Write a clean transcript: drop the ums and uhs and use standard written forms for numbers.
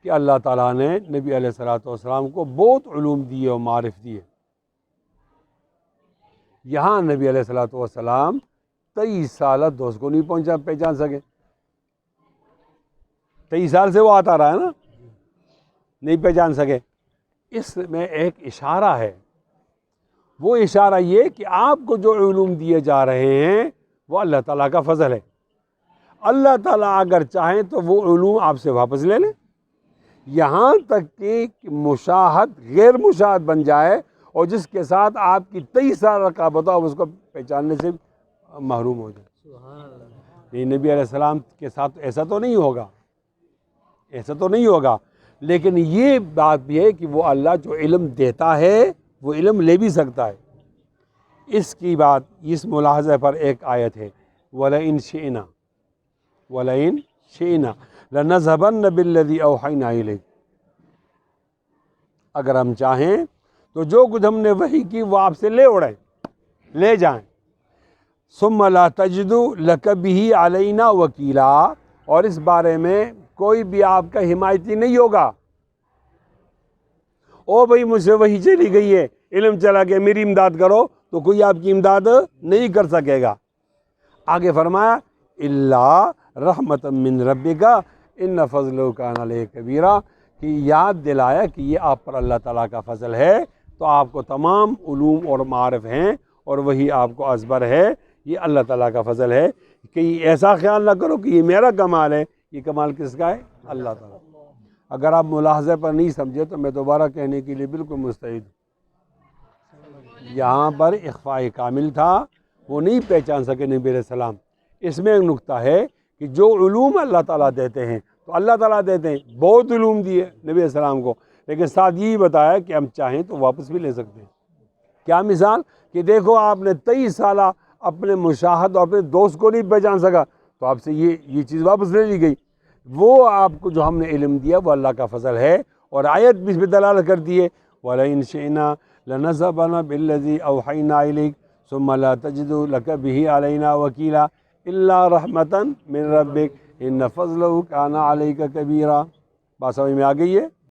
کہ اللہ تعالیٰ نے نبی علیہ الصلوۃ والسلام کو بہت علوم دیے اور معارف دیے. یہاں نبی علیہ الصلوۃ والسلام 23 سال دوست کو نہیں پہچان سکے. 23 سال سے وہ آتا رہا ہے نا, نہیں پہچان سکے. اس میں ایک اشارہ ہے, وہ اشارہ یہ کہ آپ کو جو علوم دیے جا رہے ہیں وہ اللہ تعالیٰ کا فضل ہے. اللہ تعالیٰ اگر چاہیں تو وہ علوم آپ سے واپس لے لیں, یہاں تک کہ مشاہد غیر مشاہد بن جائے, اور جس کے ساتھ آپ کی 23 سال رقابت ہو اس کو پہچاننے سے محروم ہو جائے. نبی علیہ السلام کے ساتھ ایسا تو نہیں ہوگا, ایسا تو نہیں ہوگا. لیکن یہ بات بھی ہے کہ وہ اللہ جو علم دیتا ہے وہ علم لے بھی سکتا ہے. اس کی بات اس ملاحظے پر ایک آیت ہے, وَلَئِن شِئْنَا وَلَئِن شِئْنَا لَنَذْهَبَنَّ بِالَّذِي أَوْحَيْنَا إِلَيْكَ. اگر ہم چاہیں تو جو کچھ ہم نے وحی کی وہ آپ سے لے اڑائیں, لے جائیں. ثُمَّ لَا تَجِدُ لَكَ بِهِ عَلَيْنَا وَكِيلًا, اور اس بارے میں کوئی بھی آپ کا حمایتی نہیں ہوگا. او بھئی مجھ سے وحی چلی گئی ہے, علم چلا گیا, میری امداد کرو, تو کوئی آپ کی امداد نہیں کر سکے گا. آگے فرمایا إِلَّا رَحْمَةً مِّن رَبِّكَ إِنَّ فَضْلَهُ كَانَ عَلَيْكَ كَبِيرًا, کہ یاد دلایا کہ یہ آپ پر اللہ تعالیٰ کا فضل ہے, تو آپ کو تمام علوم اور معارف ہیں اور وہی آپ کو ازبر ہے. یہ اللہ تعالیٰ کا فضل ہے. کہ ایسا خیال نہ کرو کہ یہ میرا کمال ہے, یہ کمال کس کا ہے؟ اللہ تعالیٰ. اگر آپ ملاحظے پر نہیں سمجھے تو میں دوبارہ کہنے کے لیے بالکل مستعد ہوں. یہاں پر اخفاء کامل تھا, وہ نہیں پہچان سکے نبی علیہ السلام. اس میں ایک نقطہ ہے کہ جو علوم اللہ تعالیٰ دیتے ہیں تو اللہ تعالیٰ دیتے ہیں, بہت علوم دیے نبی علیہ السلام کو, لیکن ساتھ یہی بتایا کہ ہم چاہیں تو واپس بھی لے سکتے ہیں. کیا مثال کہ دیکھو آپ نے 23 سالہ اپنے مشاہد اور اپنے دوست کو نہیں پہچان سکا, تو آپ سے یہ چیز واپس لے لی گئی. وہ آپ کو جو ہم نے علم دیا وہ اللہ کا فضل ہے, اور آیت بھی اس پہ دلالت کرتی ہے, وَلَئِن شِئْنَا لَنَذْهَبَنَّ بِالَّذِي أَوْحَيْنَا إِلَيْكَ ثُمَّ لَا تَجِدُ لَكَ بِهِ عَلَيْنَا وَكِيلًا إِلَّا رَحْمَةً مِّن رَبِّكَ إِنَّ فَضْلَهُ كَانَ عَلَيْكَ كَبِيرًا. بات سمجھ میں آ گئی ہے؟